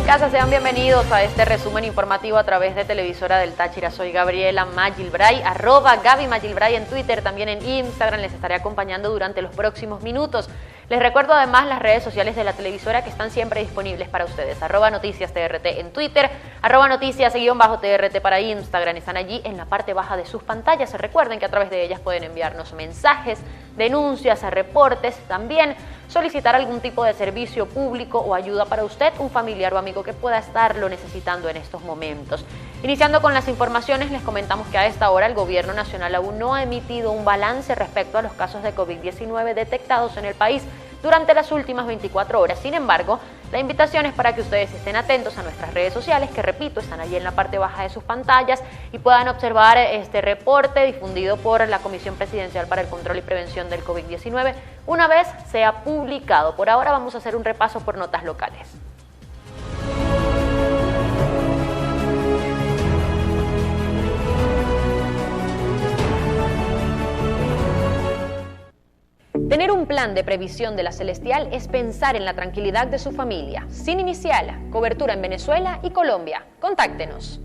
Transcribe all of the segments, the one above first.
casa, sean bienvenidos a este resumen informativo a través de Televisora del Táchira. Soy Gabriela Magilbray, @Gaby Magilbray en Twitter, también en Instagram. Les estaré acompañando durante los próximos minutos. Les recuerdo además las redes sociales de la televisora que están siempre disponibles para ustedes. @NoticiasTRT en Twitter, @Noticias_TRT para Instagram. Están allí en la parte baja de sus pantallas. Recuerden que a través de ellas pueden enviarnos mensajes, denuncias, reportes, también solicitar algún tipo de servicio público o ayuda para usted, un familiar o amigo que pueda estarlo necesitando en estos momentos. Iniciando con las informaciones, les comentamos que a esta hora el Gobierno Nacional aún no ha emitido un balance respecto a los casos de COVID-19 detectados en el país durante las últimas 24 horas. Sin embargo, la invitación es para que ustedes estén atentos a nuestras redes sociales, que repito, están allí en la parte baja de sus pantallas y puedan observar este reporte difundido por la Comisión Presidencial para el Control y Prevención del COVID-19 una vez sea publicado. Por ahora vamos a hacer un repaso por notas locales. Tener un plan de previsión de la Celestial es pensar en la tranquilidad de su familia. Sin inicial, cobertura en Venezuela y Colombia. Contáctenos.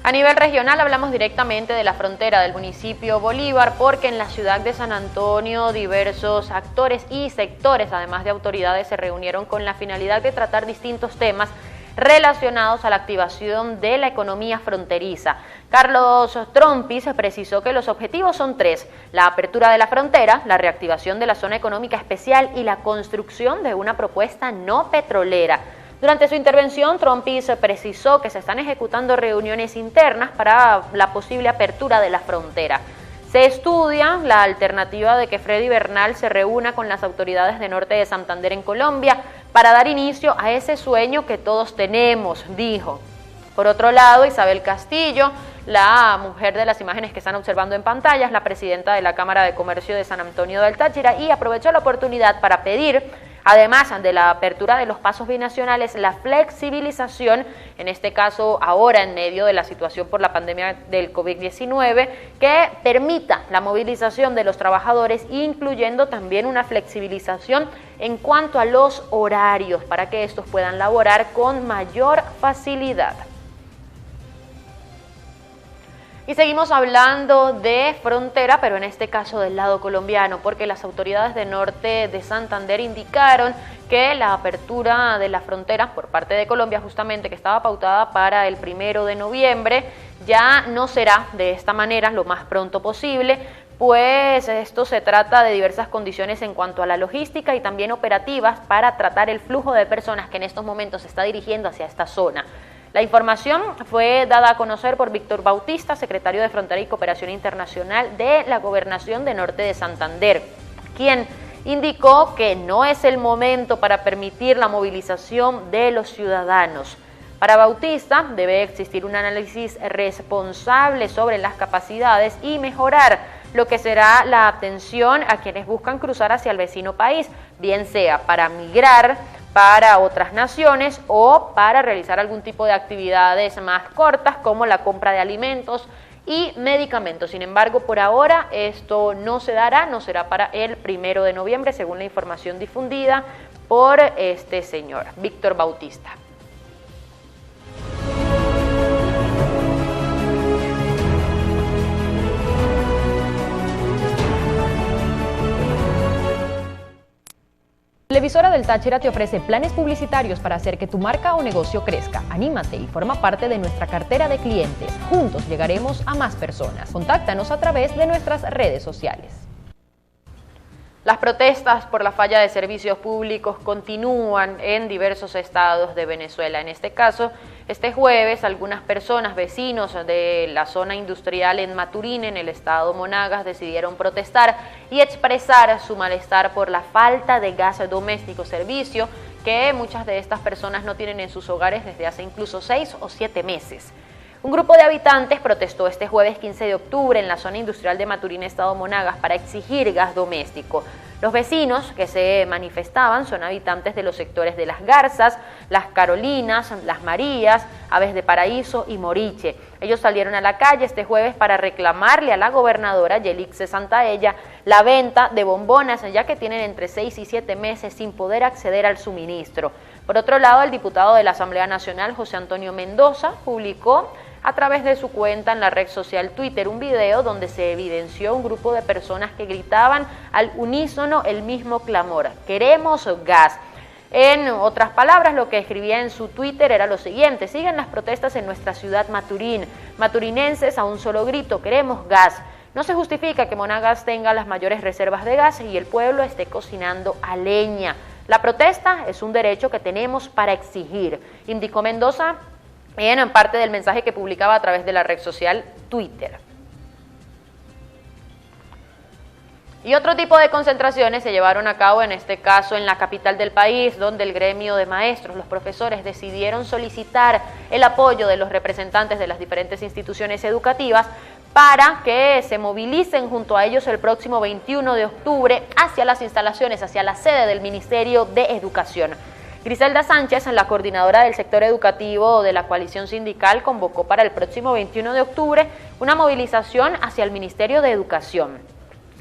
A nivel regional hablamos directamente de la frontera del municipio Bolívar, porque en la ciudad de San Antonio diversos actores y sectores, además de autoridades, se reunieron con la finalidad de tratar distintos temas relacionados a la activación de la economía fronteriza. Carlos Trompis precisó que los objetivos son tres: la apertura de la frontera, la reactivación de la zona económica especial y la construcción de una propuesta no petrolera. Durante su intervención, Trompis precisó que se están ejecutando reuniones internas para la posible apertura de la frontera. Se estudia la alternativa de que Freddy Bernal se reúna con las autoridades de Norte de Santander en Colombia para dar inicio a ese sueño que todos tenemos, dijo. Por otro lado, Isabel Castillo, la mujer de las imágenes que están observando en pantallas, la presidenta de la Cámara de Comercio de San Antonio del Táchira, y aprovechó la oportunidad para pedir, además de la apertura de los pasos binacionales, la flexibilización, en este caso ahora en medio de la situación por la pandemia del COVID-19, que permita la movilización de los trabajadores, incluyendo también una flexibilización en cuanto a los horarios, para que estos puedan laborar con mayor facilidad. Y seguimos hablando de frontera, pero en este caso del lado colombiano, porque las autoridades de Norte de Santander indicaron que la apertura de la frontera por parte de Colombia, justamente que estaba pautada para el 1 de noviembre, ya no será de esta manera lo más pronto posible, pues esto se trata de diversas condiciones en cuanto a la logística y también operativas para tratar el flujo de personas que en estos momentos se está dirigiendo hacia esta zona. La información fue dada a conocer por Víctor Bautista, secretario de Frontera y Cooperación Internacional de la Gobernación de Norte de Santander, quien indicó que no es el momento para permitir la movilización de los ciudadanos. Para Bautista debe existir un análisis responsable sobre las capacidades y mejorar lo que será la atención a quienes buscan cruzar hacia el vecino país, bien sea para migrar para otras naciones o para realizar algún tipo de actividades más cortas como la compra de alimentos y medicamentos. Sin embargo, por ahora esto no se dará, no será para el 1 de noviembre, según la información difundida por este señor, Víctor Bautista. Televisora del Táchira te ofrece planes publicitarios para hacer que tu marca o negocio crezca. Anímate y forma parte de nuestra cartera de clientes. Juntos llegaremos a más personas. Contáctanos a través de nuestras redes sociales. Las protestas por la falla de servicios públicos continúan en diversos estados de Venezuela. En este caso, este jueves, algunas personas, vecinos de la zona industrial en Maturín, en el estado Monagas, decidieron protestar y expresar su malestar por la falta de gas doméstico, servicio que muchas de estas personas no tienen en sus hogares desde hace incluso 6 o 7 meses. Un grupo de habitantes protestó este jueves 15 de octubre en la zona industrial de Maturín, estado Monagas, para exigir gas doméstico. Los vecinos que se manifestaban son habitantes de los sectores de Las Garzas, Las Carolinas, Las Marías, Aves de Paraíso y Moriche. Ellos salieron a la calle este jueves para reclamarle a la gobernadora Yelixe Santaella la venta de bombonas, ya que tienen entre 6 y 7 meses sin poder acceder al suministro. Por otro lado, el diputado de la Asamblea Nacional, José Antonio Mendoza, publicó a través de su cuenta en la red social Twitter un video donde se evidenció un grupo de personas que gritaban al unísono el mismo clamor: queremos gas. En otras palabras, lo que escribía en su Twitter era lo siguiente: siguen las protestas en nuestra ciudad Maturín. Maturinenses a un solo grito: queremos gas. No se justifica que Monagas tenga las mayores reservas de gas y el pueblo esté cocinando a leña. La protesta es un derecho que tenemos para exigir, indicó Mendoza en parte del mensaje que publicaba a través de la red social Twitter. Y otro tipo de concentraciones se llevaron a cabo, en este caso en la capital del país, donde el gremio de maestros, los profesores, decidieron solicitar el apoyo de los representantes de las diferentes instituciones educativas para que se movilicen junto a ellos el próximo 21 de octubre hacia las instalaciones, hacia la sede del Ministerio de Educación. Griselda Sánchez, la coordinadora del sector educativo de la coalición sindical, convocó para el próximo 21 de octubre una movilización hacia el Ministerio de Educación.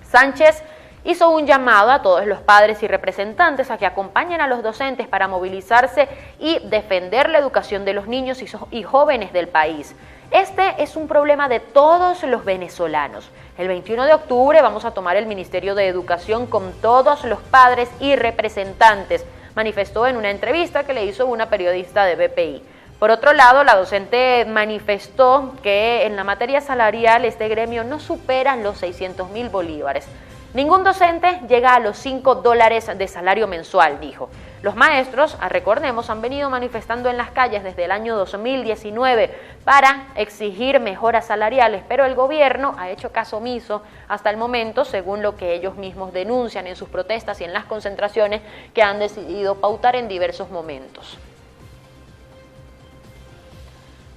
Sánchez hizo un llamado a todos los padres y representantes a que acompañen a los docentes para movilizarse y defender la educación de los niños y jóvenes del país. Este es un problema de todos los venezolanos. El 21 de octubre vamos a tomar el Ministerio de Educación con todos los padres y representantes, manifestó en una entrevista que le hizo una periodista de BPI. Por otro lado, la docente manifestó que en la materia salarial este gremio no supera los 600.000 bolívares. Ningún docente llega a los $5 de salario mensual, dijo. Los maestros, recordemos, han venido manifestando en las calles desde el año 2019 para exigir mejoras salariales, pero el gobierno ha hecho caso omiso hasta el momento, según lo que ellos mismos denuncian en sus protestas y en las concentraciones que han decidido pautar en diversos momentos.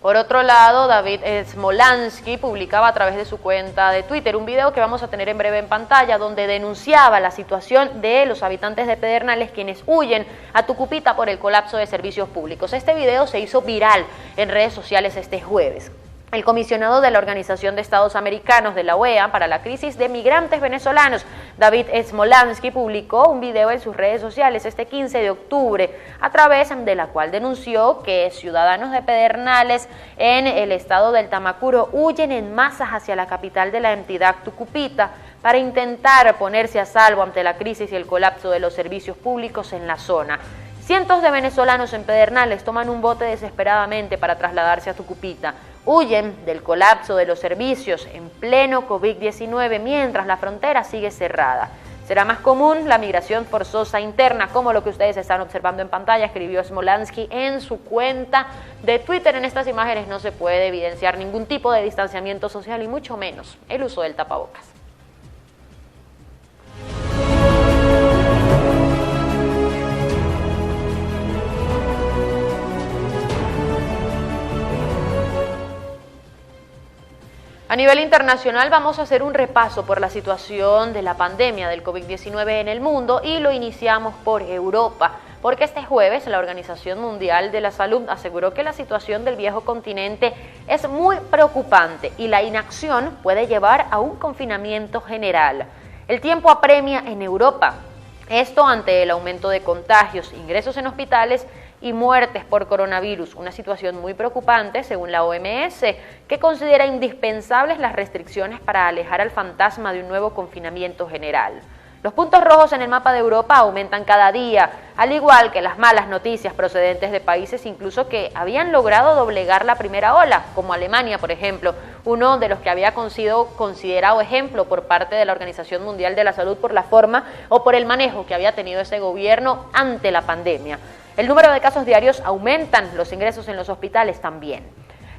Por otro lado, David Smolansky publicaba a través de su cuenta de Twitter un video que vamos a tener en breve en pantalla, donde denunciaba la situación de los habitantes de Pedernales quienes huyen a Tucupita por el colapso de servicios públicos. Este video se hizo viral en redes sociales este jueves. El comisionado de la Organización de Estados Americanos de la OEA para la crisis de migrantes venezolanos, David Smolansky, publicó un video en sus redes sociales este 15 de octubre, a través de la cual denunció que ciudadanos de Pedernales en el estado del Tamacuro huyen en masas hacia la capital de la entidad, Tucupita, para intentar ponerse a salvo ante la crisis y el colapso de los servicios públicos en la zona. Cientos de venezolanos en Pedernales toman un bote desesperadamente para trasladarse a Tucupita. Huyen del colapso de los servicios en pleno COVID-19 mientras la frontera sigue cerrada. Será más común la migración forzosa interna, como lo que ustedes están observando en pantalla, escribió Smolansky en su cuenta de Twitter. En estas imágenes no se puede evidenciar ningún tipo de distanciamiento social y mucho menos el uso del tapabocas. A nivel internacional vamos a hacer un repaso por la situación de la pandemia del COVID-19 en el mundo y lo iniciamos por Europa, porque este jueves la Organización Mundial de la Salud aseguró que la situación del viejo continente es muy preocupante y la inacción puede llevar a un confinamiento general. El tiempo apremia en Europa, esto ante el aumento de contagios, ingresos en hospitales y muertes por coronavirus, una situación muy preocupante según la OMS, que considera indispensables las restricciones para alejar al fantasma de un nuevo confinamiento general. Los puntos rojos en el mapa de Europa aumentan cada día, al igual que las malas noticias procedentes de países incluso que habían logrado doblegar la primera ola, como Alemania, por ejemplo, uno de los que había sido considerado ejemplo por parte de la Organización Mundial de la Salud por la forma o por el manejo que había tenido ese gobierno ante la pandemia. El número de casos diarios aumentan, los ingresos en los hospitales también.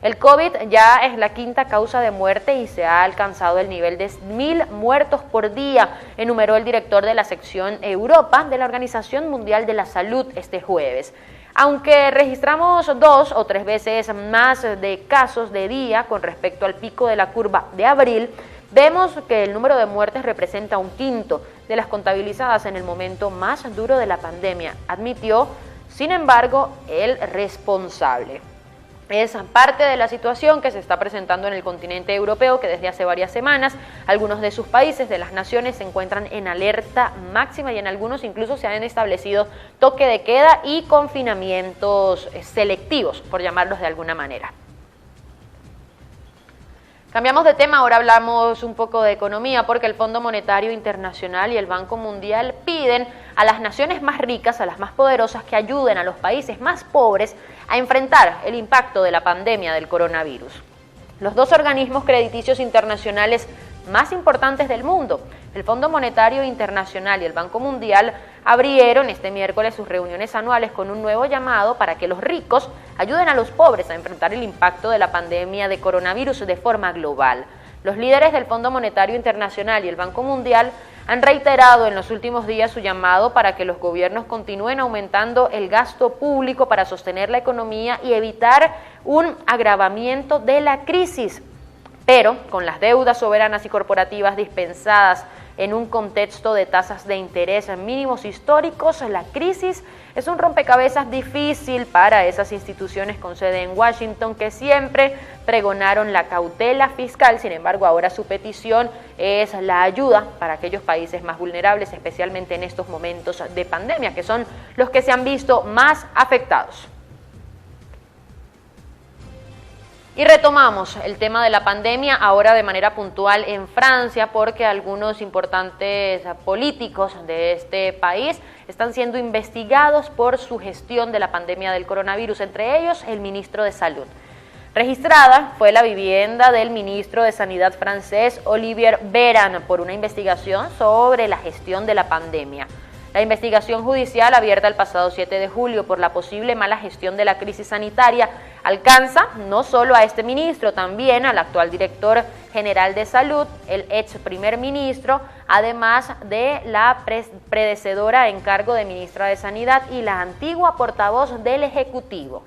El COVID ya es la quinta causa de muerte y se ha alcanzado el nivel de 1.000 muertos por día, enumeró el director de la sección Europa de la Organización Mundial de la Salud este jueves. Aunque registramos 2 o 3 veces más de casos de día con respecto al pico de la curva de abril, vemos que el número de muertes representa un quinto de las contabilizadas en el momento más duro de la pandemia, admitió, sin embargo, el responsable. Es parte de la situación que se está presentando en el continente europeo, que desde hace varias semanas algunos de sus países, de las naciones, se encuentran en alerta máxima y en algunos incluso se han establecido toque de queda y confinamientos selectivos, por llamarlos de alguna manera. Cambiamos de tema, ahora hablamos un poco de economía, porque el Fondo Monetario Internacional y el Banco Mundial piden a las naciones más ricas, a las más poderosas, que ayuden a los países más pobres a enfrentar el impacto de la pandemia del coronavirus. Los dos organismos crediticios internacionales más importantes del mundo, el Fondo Monetario Internacional y el Banco Mundial, abrieron este miércoles sus reuniones anuales con un nuevo llamado para que los ricos ayuden a los pobres a enfrentar el impacto de la pandemia de coronavirus de forma global. Los líderes del Fondo Monetario Internacional y el Banco Mundial han reiterado en los últimos días su llamado para que los gobiernos continúen aumentando el gasto público para sostener la economía y evitar un agravamiento de la crisis. Pero con las deudas soberanas y corporativas dispensadas en un contexto de tasas de interés mínimos históricos, la crisis es un rompecabezas difícil para esas instituciones con sede en Washington que siempre pregonaron la cautela fiscal. Sin embargo, ahora su petición es la ayuda para aquellos países más vulnerables, especialmente en estos momentos de pandemia, que son los que se han visto más afectados. Y retomamos el tema de la pandemia ahora de manera puntual en Francia, porque algunos importantes políticos de este país están siendo investigados por su gestión de la pandemia del coronavirus, entre ellos el ministro de Salud. Registrada fue la vivienda del ministro de Sanidad francés Olivier Véran por una investigación sobre la gestión de la pandemia. La investigación judicial abierta el pasado 7 de julio por la posible mala gestión de la crisis sanitaria alcanza no solo a este ministro, también al actual director general de salud, el ex primer ministro, además de la predecedora en cargo de ministra de Sanidad y la antigua portavoz del Ejecutivo.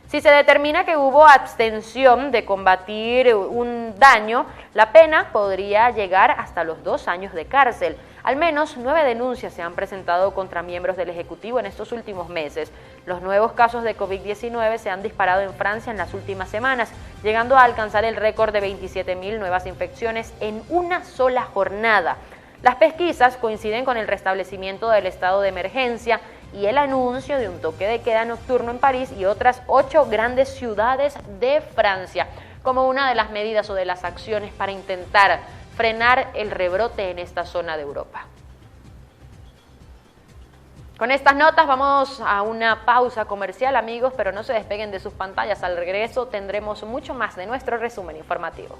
Si se determina que hubo abstención de combatir un daño, la pena podría llegar hasta los 2 años de cárcel. Al menos 9 denuncias se han presentado contra miembros del Ejecutivo en estos últimos meses. Los nuevos casos de COVID-19 se han disparado en Francia en las últimas semanas, llegando a alcanzar el récord de 27.000 nuevas infecciones en una sola jornada. Las pesquisas coinciden con el restablecimiento del estado de emergencia y el anuncio de un toque de queda nocturno en París y otras 8 grandes ciudades de Francia, como una de las medidas o de las acciones para intentar frenar el rebrote en esta zona de Europa. Con estas notas vamos a una pausa comercial, amigos, pero no se despeguen de sus pantallas. Al regreso tendremos mucho más de nuestro resumen informativo.